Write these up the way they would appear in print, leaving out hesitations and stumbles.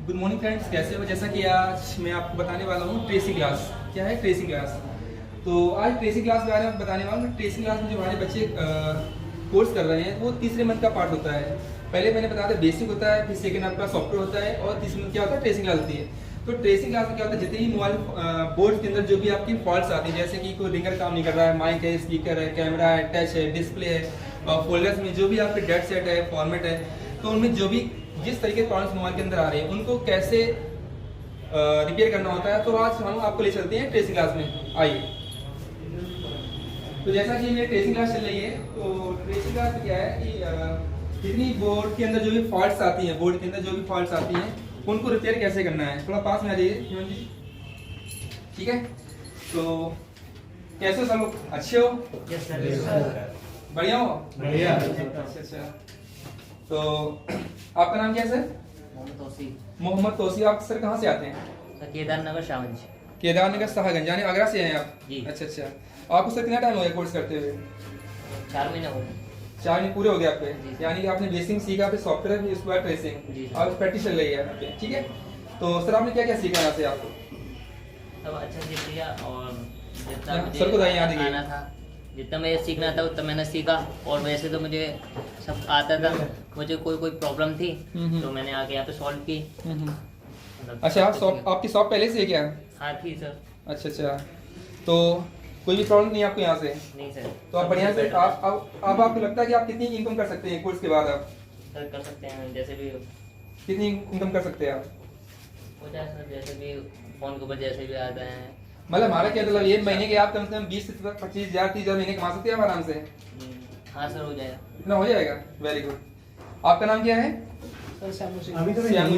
Good morning friends, कैसे हो? जैसा कि आज मैं आपको बताने वाला हूँ ट्रेसिंग क्लास। क्या है ट्रेसिंग क्लास? तो आज ट्रेसिंग क्लास के बारे में बताने वाला हूँ। ट्रेसिंग क्लास में जो हमारे बच्चे कोर्स कर रहे हैं वो तीसरे मंथ का पार्ट होता है। पहले मैंने बताया था बेसिक होता है, फिर सेकेंड आपका सॉफ्टवेयर होता है और तीसरे मंथ क्या होता है ट्रेसिंग क्लास होती है। तो ट्रेसिंग क्लास में क्या होता है, जितनी भी मोबाइल बोर्ड के अंदर जो भी आपकी फॉल्ट्स आती है, जैसे कि कोई रिंगर काम नहीं कर रहा है, माइक है, स्पीकर है, कैमरा है, टच है, डिस्प्ले है, और फोल्डर्स में जो भी आपके डेट सेट है, फॉर्मेट है, तो उनमें जो भी जिस तरीके के प्रॉब्लम्स मोबाइल के अंदर आ रहे हैं उनको कैसे रिपेयर करना होता है। तो आज हम आपको ले चलते हैं ट्रेसिंग क्लास में। आइए। तो जैसा कि ये ट्रेसिंग क्लास चल रही है, तो ट्रेसिंग क्लास में क्या है कि जितनी बोर्ड के अंदर जो भी फॉल्ट्स आती हैं, बोर्ड के अंदर जो भी फॉल्ट्स आती हैं उनको रिपेयर कैसे करना है। थोड़ा पास में आ जाइए हेमंत जी, ठीक है? तो कैसे हो सब लोग? अच्छे हो? Yes sir. बढ़िया हो? बढ़िया। अच्छा। तो आपका नाम क्या है सर? मोहम्मद तौसीफ। आप सर कहाँ से आते हैं? सर केदारनगर शाहगंज। केदारनगर शाहगंज, यानी आगरा से हैं आप? जी। अच्छा। आपको सर कितना टाइम हो गया कोर्स करते हुए? 4 महीने हो गए। 4 महीने पूरे हो गए आपके? जी। यानी कि आपने बेसिक सीखा, फिर सॉफ्टवेयर, फिर उसके बाद ट्रेसिंग, जी। और प्रैक्टिस चल रही है यहाँ पे, ठीक है? तो सर आपने क्या क्या सीखा यहाँ से आपको? सब अच्छा सीख लिया और जितना हाँ, मुझे सर को दाएं याद है। आना था, जितना मुझे सीखना था उतना मैंने सीखा। और वैसे तो मुझे सब आता था, मुझे कोई प्रॉब्लम थी तो मैंने आके यहाँ पे सॉल्व की। मतलब अच्छा, आपकी शॉप पहले से है क्या? हाँ थी सर। अच्छा। तो कोई भी प्रॉब्लम नहीं आपको यहाँ से? नहीं सर। तो आप बढ़िया से अब आपको लगता है कि आप कितनी इनकम कर सकते हैं कोर्स के बाद? आप सर कर सकते हैं जैसे भी कितनी इनकम कर सकते हैं आप? हो जाए सर, जैसे भी फोन के ऊपर जैसे भी आता है। मतलब हमारा क्या मतलब, ये महीने के आप कम से कम 20 से 25 हजार 30 हजार महीने कमा सकते हैं आप आराम से? हाँ सर हो जाएगा। इतना हो जाएगा? Very good. आपका नाम क्या है? सर श्यामू सिंह। अभी तो श्यामू जी।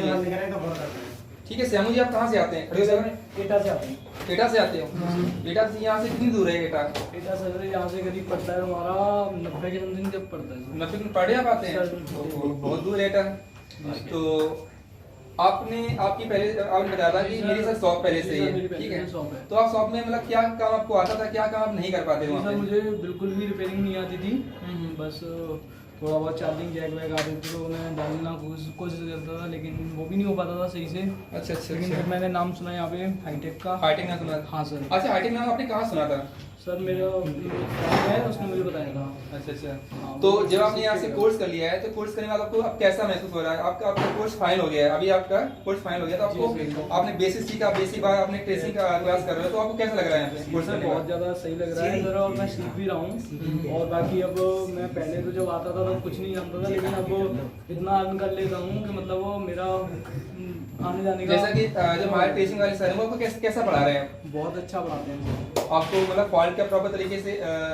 ठीक है श्यामू जी, आप कहाँ से आते हैं? खड़े हो जाओ। एटा से आते हैं। एटा से आते हो? एटा से यहाँ से कितनी दूर है एटा? एटा सर यहाँ से करीब पड़ता है हमारा 90 के समथिंग जब पड़ता है। 90 मिनट पढ़े आप आते हैं? बहुत दूर है एटा। तो आपकी पहले आपने बताया था कि मेरी सर शॉप पहले से ही है, ठीक है? तो आप शॉप में मतलब क्या काम आपको आता था, क्या काम आप नहीं कर पाते वहाँ सर पे? मुझे बिल्कुल भी रिपेयरिंग नहीं आती थी। बस थोड़ा बहुत चार्जिंग जैक वैक आते थे तो मैं डालना कोशिश करता था, लेकिन वो भी नहीं हो पाता था सही से। अच्छा। लेकिन फिर मैंने नाम सुना यहाँ पे हाईटेक का। हाईटेक नाम सुना? हाँ सर। अच्छा, हाईटेक नाम आपने कहाँ सुना था? सर मेरा फ्रेंड है, उसने मुझे बताया था। अच्छा। हाँ, तो वो जब आपने यहाँ से सीखेगा। कोर्स कर लिया है, तो कोर्स करने के बाद आपको अब कैसा महसूस हो रहा है? आपका कोर्स फाइनल हो गया है, अभी आपका कोर्स फाइनल हो गया, तो जी, आपको आपने बेसिक सीखा, बेसिक बाद आपने ट्रेसिंग का क्लास कर रहे हो, तो आपको कैसा लग रहा है यहाँ पे कोर्स सर करने के बहुत बाद? ज़्यादा सही लग रहा है सर, और मैं सीख भी रहा हूँ। और बाकी अब मैं पहले तो जब आता था तब कुछ नहीं जानता था, लेकिन अब इतना अर्न कर लेता हूँ कि मतलब वो मेरा आने जाने का। जैसा कि जो हमारे ट्रेसिंग वाले सर हैं वो आपको कैसा पढ़ा रहे हैं? बहुत अच्छा पढ़ाते हैं। आपको मतलब फॉल्ट का प्रॉपर तरीके से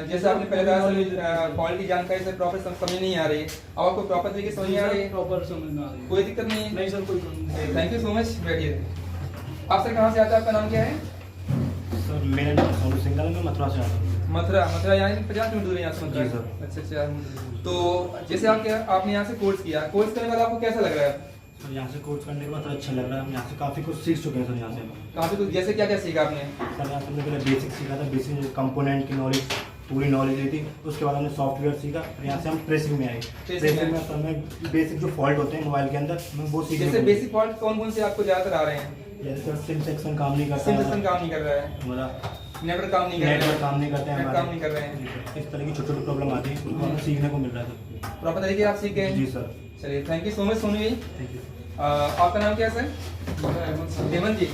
जैसे आपने पहले बताया फॉल्ट की जानकारी से प्रॉपर समझ नहीं आ रही है, अब आपको प्रॉपर तरीके से समझ नहीं आ रही है? प्रॉपर समझ में आ रही है। कोई दिक्कत नहीं है? नहीं सर, कोई प्रॉब्लम नहीं। Thank you so much. बैठिए। आप सर कहाँ से आते हैं? आपका नाम क्या है? सर मेरा नाम सोनू सिंह है, मैं मथुरा से आता हूँ। मथुरा यानी 50 मिनट दूर है यहाँ से मथुरा? जी सर। अच्छा। तो जैसे आपने यहाँ से कोर्स किया, कोर्स करने के बाद आपको कैसा लग रहा है? सर यहाँ से कोर्स करने के बाद अच्छा लग रहा है। हम यहाँ से काफ़ी कुछ सीख चुके हैं सर। यहाँ से काफी कुछ, जैसे क्या क्या सीखा आपने? सर यहाँ से हमने पहले बेसिक सीखा था, बेसिक कंपोनेंट की नॉलेज पूरी नॉलेज ली थी। उसके बाद हमने सॉफ्टवेयर सीखा, और यहाँ से हम ट्रेसिंग में आए। ट्रेसिंग में हमें बेसिक जो फॉल्ट होते हैं मोबाइल के अंदर, हमें वो सीखने जैसे को मिले। बेसिक फॉल्ट कौन से आपको ज्यादातर आ रहे हैं? जैसे सर सिम सेक्शन काम नहीं करता सिम है, सिस्टम काम नहीं कर रहा है, हमारा नेटवर्क काम नहीं कर रहा है, नेटवर्क काम नहीं करते हैं, नेट हमारे काम नहीं कर रहे हैं, इस तरह की छोटी छोटी प्रॉब्लम आती है, उनको हमें सीखने को मिल रहा है सर। प्रॉपर तरीके से आप सीख गए? जी सर। चलिए, thank you so much Sonu ji. Thank you. आपका नाम क्या है सर? हेमंत जी।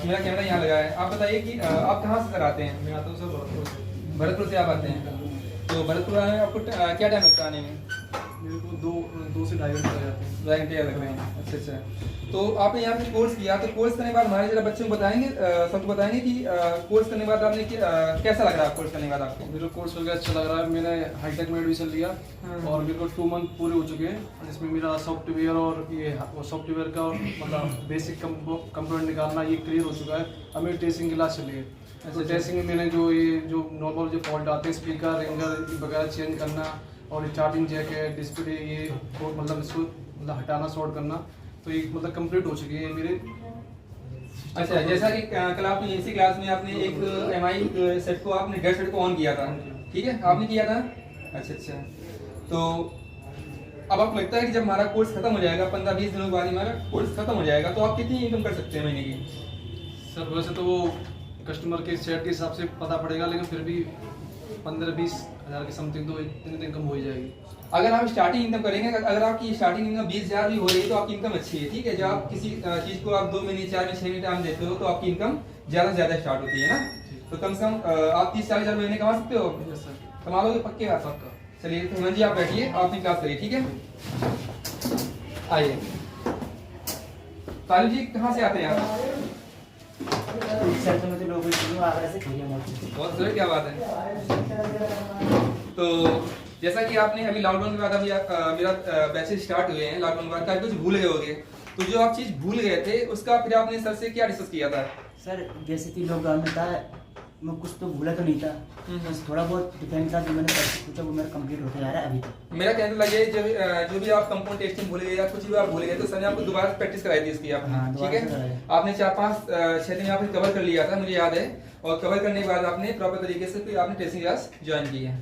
मेरा कैमरा यहाँ लगा है। आप बताइए कि आप कहाँ से सर आते हैं? मैं आता हूँ सर भरतपुर से। भरतपुर से आप आते हैं? तो भरतपुर आने में आपको क्या टाइम लगता है आने में? मेरे को दो से 2.5 घंटे लग जाते हैं। 2 घंटे लग रहे हैं? अच्छा। तो आपने यहाँ पे कोर्स किया, तो कोर्स करने के बाद हमारे जरा बच्चों को बताएंगे, सबको बताएंगे कि कोर्स करने के बाद आपने कैसा लग रहा है? कोर्स करने के बाद आपको? मेरे को कोर्स वगैरह अच्छा लग रहा है। मैंने हाईटेक में एडमिशन लिया और मेरे को 2 मंथ पूरे हो चुके हैं। इसमें मेरा सॉफ्टवेयर और ये सॉफ्टवेयर का और मतलब बेसिक कंपोनेंट निकालना ये क्लियर हो चुका है। अब मेरी ट्रेसिंग क्लास चली है। तो ट्रेसिंग में मैंने जो नॉर्मल जो फॉल्ट आते हैं, स्पीकर रिंगर वगैरह चेंज करना, और चार्जिंग जैक है, डिस्प्ले, ये मतलब इसको मतलब हटाना, शॉर्ट करना, तो ये मतलब कंप्लीट हो चुकी है मेरे। अच्छा, जैसा कि कल आपने इसी क्लास में आपने एक MI सेट को, आपने डेट सेट को ऑन किया था, ठीक है? आपने किया था? अच्छा। तो अब आपको लगता है कि जब हमारा कोर्स खत्म हो जाएगा 15-20 दिनों के बाद हमारा कोर्स खत्म हो जाएगा, तो आप कितनी इनकम कर सकते हैं महीने की? सर वैसे तो वो कस्टमर के सेट के हिसाब से पता पड़ेगा, लेकिन फिर भी 15-20 हज़ार की समथिंग तो इतनी तो इनकम हो ही जाएगी। अगर आप स्टार्टिंग इनकम करेंगे, अगर आपकी स्टार्टिंग इनकम 20,000 भी हो रही है तो आपकी इनकम अच्छी है, ठीक है। जब आप किसी चीज़ को आप 2 महीने 4 महीने 6 महीने टाइम देते हो तो आपकी इनकम ज़्यादा से ज़्यादा स्टार्ट होती है ना। तो कम से कम आप 30-40 हज़ार महीने कमा सकते हो। Yes sir. कमा लोगे पक्के बात? पक्का। चलिए तो हेमंत जी आप बैठिए, आप अपनी क्लास करिए, ठीक है। आइए तालिब जी, कहाँ से आते हैं आप? सर तो मुझे लोगों की आगरा से खरीदा बहुत सर, क्या बात है। तो जैसा कि आपने अभी लॉकडाउन के बाद अभी मेरा बैचेस स्टार्ट हुए हैं, लॉकडाउन के बाद काफी कुछ भूल गए होंगे, तो जो आप चीज भूल गए थे उसका फिर आपने सर से क्या डिस्कस किया था? सर जैसे कि लॉकडाउन में था, मैं कुछ तो भूला तो नहीं था, बस थोड़ा बहुत डिफेंस था जो मैंने पूछा वो मेरा कंप्लीट होता जा रहा है अभी तक। मेरा कहने लगे जो भी आप कंपाउंड टेस्टिंग भूल गए या कुछ भी आप भूल गए तो सर ने आपको दोबारा प्रैक्टिस कराई थी इसकी आप, ठीक है। आपने 4-5 दिन यहाँ पे कवर कर लिया था, मुझे याद है, और कवर करने के बाद आपने प्रॉपर तरीके से फिर आपने टेस्टिंग क्लास ज्वाइन की है।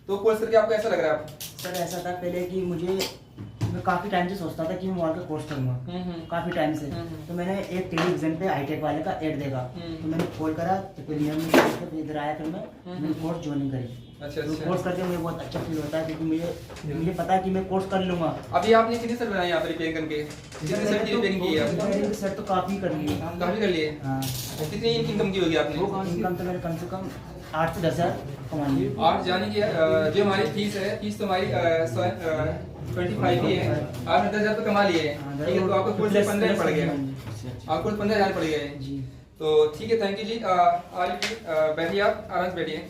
तो कोर्स करके आपको ऐसा लग रहा है? सर ऐसा था पहले कि मैं काफ़ी टाइम से सोचता था कि मैं वहाँ का कोर्स करूँगा, काफ़ी टाइम से। तो मैंने एक टेलीविजन पे हाईटेक वाले का ऐड देखा, तो मैंने कॉल करा तो फिर इधर आया, फिर मैंने कोर्स ज्वाइनिंग करी। अच्छा, तो कोर्स करके मुझे बहुत अच्छा फील होता है क्योंकि मुझे पता है कि मैं कोर्स कर लूँगा। अभी आपने कितने सर बनाए यहाँ पर रिपेयरिंग करके? कितने सर की रिपेयरिंग की है आपने? सर तो काफ़ी कर लिए। काफी कर लिए? हाँ। और कितनी इनकम की होगी आपने? इनकम तो मैंने कम से कम 8 से 10 हज़ार कमा ली। 8 जाने की जो हमारी फीस है, फीस तो हमारी 25 ही है, आपने 10,000 तो कमा लिए, ठीक है। तो आपको कोर्स 15 पड़ गया, आपको 15,000 पड़ गए जी। तो ठीक है, थैंक यू जी। आज बैठिए, आप आराम से बैठिए।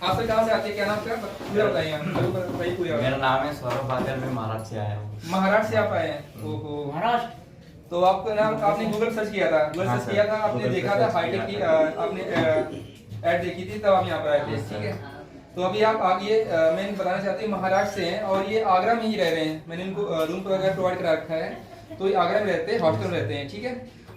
आप सर कहाँ से आते हैं, क्या नाम आपका पूरा बताइए? मेरा नाम है सौरभ बादल, मैं महाराष्ट्र से आया हूँ। महाराष्ट्र से आप आए हैं? ओहो, महाराष्ट्र। तो आपका नाम, आपने गूगल सर्च किया था? गूगल सर्च किया था आपने, देखा था हाईटेक की आपने ऐड देखी थी, तब आप यहाँ पर आए थे, ठीक है। तो अभी आप आगे मैं बताना चाहती हूँ, महाराष्ट्र से हैं और ये आगरा में ही रह रहे हैं। मैंने इनको रूम वगैरह प्रोवाइड करा रखा है, तो ये आगरा में रहते हैं, हॉस्टल में रहते हैं, ठीक है।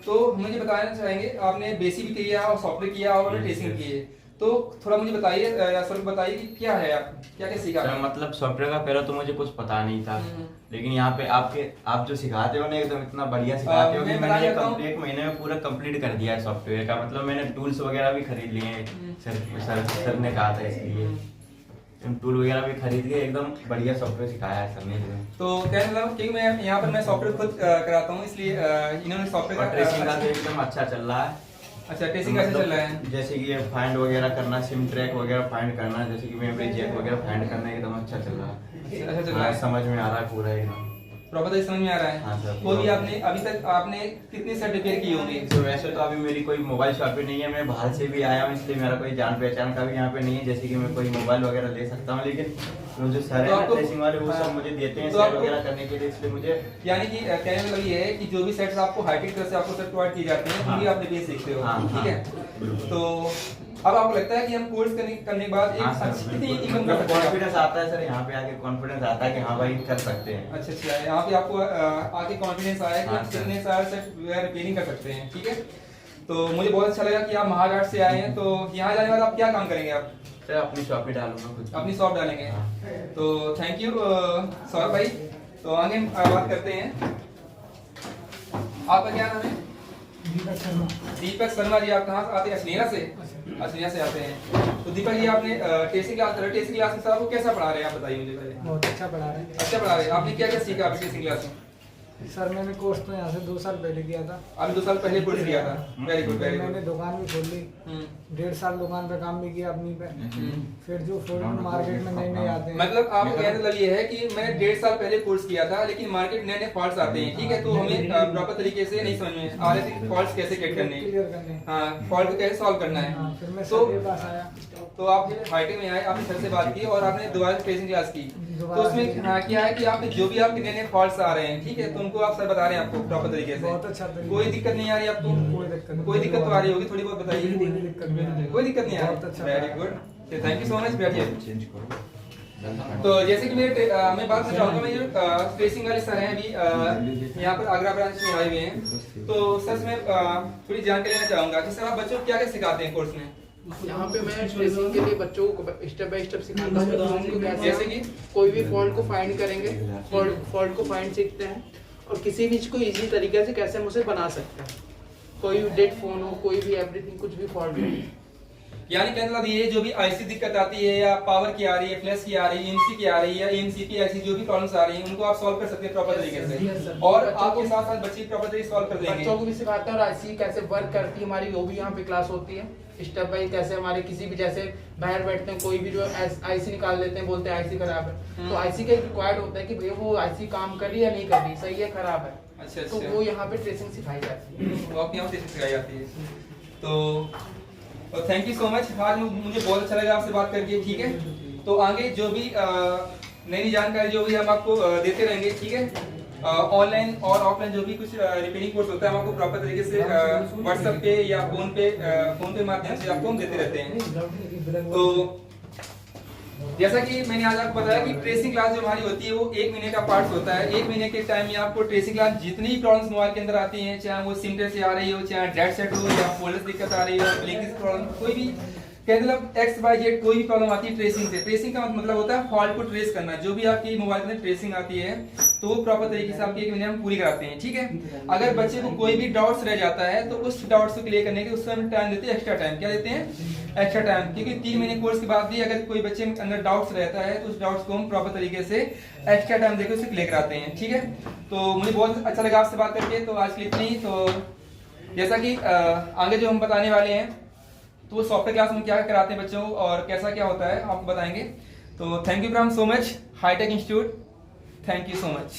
तो मुझे बताना चाहेंगे, आपने बेसिक भी किया और सॉफ्टवेयर किया और टेस्टिंग की है, तो थोड़ा मुझे बताइए, सर बताइए कि क्या है, आप क्या क्या सीखा? मतलब सॉफ्टवेयर का पहले तो मुझे कुछ पता नहीं था, लेकिन यहाँ पे आप जो सिखाते हो ना एकदम इतना बढ़िया सिखाते हो कि मैंने एक महीने में पूरा कंप्लीट कर दिया है सॉफ्टवेयर का। मतलब मैंने टूल्स वगैरह भी खरीद लिए हैं, सर ने कहा था, इसलिए टूल वगैरह भी खरीद के एकदम बढ़िया सॉफ्टवेयर सिखाया है सर ने। तो कहने लगा क्योंकि मैं यहाँ पर मैं सॉफ्टवेयर खुद कराता हूँ, इसलिए इन्होंने सॉफ्टवेयर ट्रेसिंग का तो एकदम अच्छा चल रहा है। अच्छा, टेस्टिंग कैसे चल रहा है? जैसे कि ये फाइंड वगैरह करना, सिम ट्रैक वगैरह फाइंड करना, जैसे कि मेमोरी जैक वगैरह फाइंड करना एकदम अच्छा चल रहा है। अच्छा चल रहा है, समझ में आ रहा है पूरा एकदम प्रॉपर समझ में आ रहा है। हाँ सर। कोई भी आपने अभी तक आपने कितने सेट रिपेयर किए होंगे? तो वैसे तो अभी मेरी कोई मोबाइल शॉप भी नहीं है, मैं बाहर से भी आया हूँ, इसलिए मेरा कोई जान पहचान का भी यहाँ पे नहीं है जैसे कि मैं कोई मोबाइल वगैरह ले सकता हूँ। लेकिन जो सर है ट्रेसिंग वाले वो सब मुझे देते हैं सेट वगैरह करने के लिए, इसलिए मुझे यानी कि कहने का मतलब ये है कि जो भी सेट्स आपको हाईटेक तरफ से आपको सेट प्रोवाइड किए जाते हैं उनकी आप रिपेयर सीखते हो, ठीक है। तो अब आपको लगता है कि हम कोर्स करने के बाद एक कितनी इनकम कर सकते हैं? कॉन्फिडेंस आता है सर, यहाँ पे आके कॉन्फिडेंस आता है कि हाँ भाई कर सकते हैं। अच्छा, यहाँ पे आपको आके कॉन्फिडेंस आया कि हम कितने सारे सेट रिपेयरिंग कर सकते हैं, ठीक है। तो मुझे बहुत अच्छा लगा कि आप महाराष्ट्र से आए हैं। तो यहाँ जाने के बाद आप क्या काम करेंगे? आप सर अपनी शॉप पे डालूंगा कुछ, अपनी शॉप डालेंगे। तो थैंक यू सौरभ भाई। तो आगे बात करते हैं, आपका क्या नाम है? दीपक शर्मा जी। आप कहाँ से आते हैं? असनिया से? असनिया से आते हैं। तो दीपक जी आपने टेस्टिंग क्लास कर, टेस्टिंग क्लास में सर आपको कैसा पढ़ा रहे हैं, आप बताइए मुझे पहले। बहुत अच्छा पढ़ा रहे हैं। अच्छा पढ़ा रहे हैं। आपने क्या क्या सीखा अभी टेस्टिंग क्लास में? सर मैंने कोर्स तो यहाँ से 2 साल पहले किया था। अभी 2 साल पहले कोर्स किया था? वेरी गुड, वेरी मैंने गुड। दुकान भी खोल ली, 1.5 साल दुकान पे काम भी किया अपनी पे। फिर जो फॉरेन मार्केट में नए नए आते हैं, मतलब आपको कहने का मतलब ये है कि मैंने 1.5 साल पहले कोर्स किया था, लेकिन मार्केट नए नए फॉल्ट्स आते हैं, ठीक है। तो हमें प्रॉपर तरीके से नहीं समझ में आ रहे थे फॉल्ट्स कैसे क्रिएट करने हैं, क्लियर करने हैं। हाँ, फॉल्ट को कैसे सॉल्व करना है। फिर मैं तो सर के पास आया, तो आप हाईटेक में आए, आपने सर से बात की और आपने दोबारा ट्रेसिंग क्लास की। तो उसमें क्या है कि आपने जो भी आपके नए नए फॉल्ट्स आ रहे हैं, ठीक है, तो उनको आप सर बता रहे हैं आपको प्रॉपर तरीके से। बहुत अच्छा तरीके। कोई दिक्कत नहीं आ रही आपको? कोई दिक्कत तो आ रही होगी, थोड़ी बहुत बताइए। कोई दिक्कत नहीं। कोई दिक्कत नहीं आ बहुत अच्छा। रही? Very good, thank you so much. बैठिए। तो जैसे कि मैं बात करना चाहूँगा, मैं जो ट्रेसिंग वाले सर हैं अभी यहाँ पर आगरा ब्रांच में आए हुए हैं, तो सर मैं थोड़ी जानकारी लेना चाहूँगा कि सर आप बच्चों को क्या क्या सिखाते हैं कोर्स में? यहाँ पे मैं ट्रेसिंग के लिए बच्चों को स्टेप बाय स्टेप सिखाता हूँ उनको कैसे जैसे कि कोई भी फॉल्ट को फाइंड करेंगे, फॉल्ट को फाइंड सीखते हैं और किसी भी चीज़ को इजी तरीके से कैसे हम उसे बना सकते हैं। कोई भी डेड फोन हो, कोई भी एवरीथिंग, कुछ भी फॉल्ट हो। यानी कहने मतलब ये जो भी आईसी दिक्कत आती है या पावर की आ रही है, फ्लैश की आ रही है, एमसी की आ रही है या एमसी की ऐसी जो भी प्रॉब्लम्स आ रही हैं उनको आप सॉल्व कर सकते हैं प्रॉपर तरीके से और आपके साथ साथ बच्चे प्रॉपर तरीके से सॉल्व कर देंगे। बच्चों को भी सिखाते हैं और आईसी कैसे वर्क करती है हमारी, वो भी यहाँ पे क्लास होती है स्टेप बाय कैसे हमारे किसी भी जैसे बाहर बैठते हैं कोई भी जो आईसी निकाल लेते हैं, बोलते हैं आईसी खराब है, तो आईसी का रिक्वायर्ड होता है कि भैया वो आईसी काम कर रही है या नहीं कर रही, सही है खराब है। अच्छा तो वो यहाँ पे ट्रेसिंग सिखाई जाती है, वो आपके यहाँ ट्रेसिंग सिखाई जाती है। तो थैंक यू सो मच, आज मुझे बहुत अच्छा लगा आपसे बात करके। ठीक है, तो आगे जो भी नई जानकारी जो भी हम आपको देते रहेंगे। ठीक है, ऑनलाइन और ऑफलाइन जो भी कुछ रिपेयरिंग कोर्स होता है हम आपको प्रॉपर तरीके से व्हाट्सएप पे या फोन पे माध्यम से आपको हम देते रहते हैं। तो जैसा कि मैंने आज आपको बताया कि ट्रेसिंग क्लास जो हमारी होती है वो 1 महीने का पार्ट होता है। 1 महीने के टाइम में आपको ट्रेसिंग क्लास जितनी भी प्रॉब्लम्स मोबाइल के अंदर आती हैं, चाहे वो सिमटेल से आ रही हो, चाहे डेड सेट हो या फोल्डर दिक्कत आ रही हो, ब्लिंकिंग प्रॉब्लम, कोई भी मतलब XYZ कोई भी प्रॉब्लम आती है ट्रेसिंग से। ट्रेसिंग का मतलब होता है फॉल्ट को ट्रेस करना। जो भी आपकी मोबाइल के अंदर ट्रेसिंग आती है तो वो प्रॉपर तरीके से आपके 1 महीने में पूरी कराते हैं। ठीक है, अगर बच्चे को कोई भी डाउट्स रह जाता है तो उस डाउट्स को क्लियर करने के उस समय टाइम देते हैं, एक्स्ट्रा टाइम। क्या देते हैं? Extra time. क्योंकि 3 महीने कोर्स के बाद भी अगर कोई बच्चे के अंदर डाउट्स रहता है तो उस डाउट्स को हम प्रॉपर तरीके से एक्स्ट्रा टाइम देकर उसे क्लियर कराते हैं। ठीक है, तो मुझे बहुत अच्छा लगा आपसे बात करके। तो आज के लिए इतना ही। तो जैसा कि आगे जो हम बताने वाले हैं तो वो सॉफ्टवेयर क्लास में क्या कराते हैं बच्चों और कैसा क्या होता है आपको बताएंगे। तो thank you from so much Hitech Institute, thank you so much.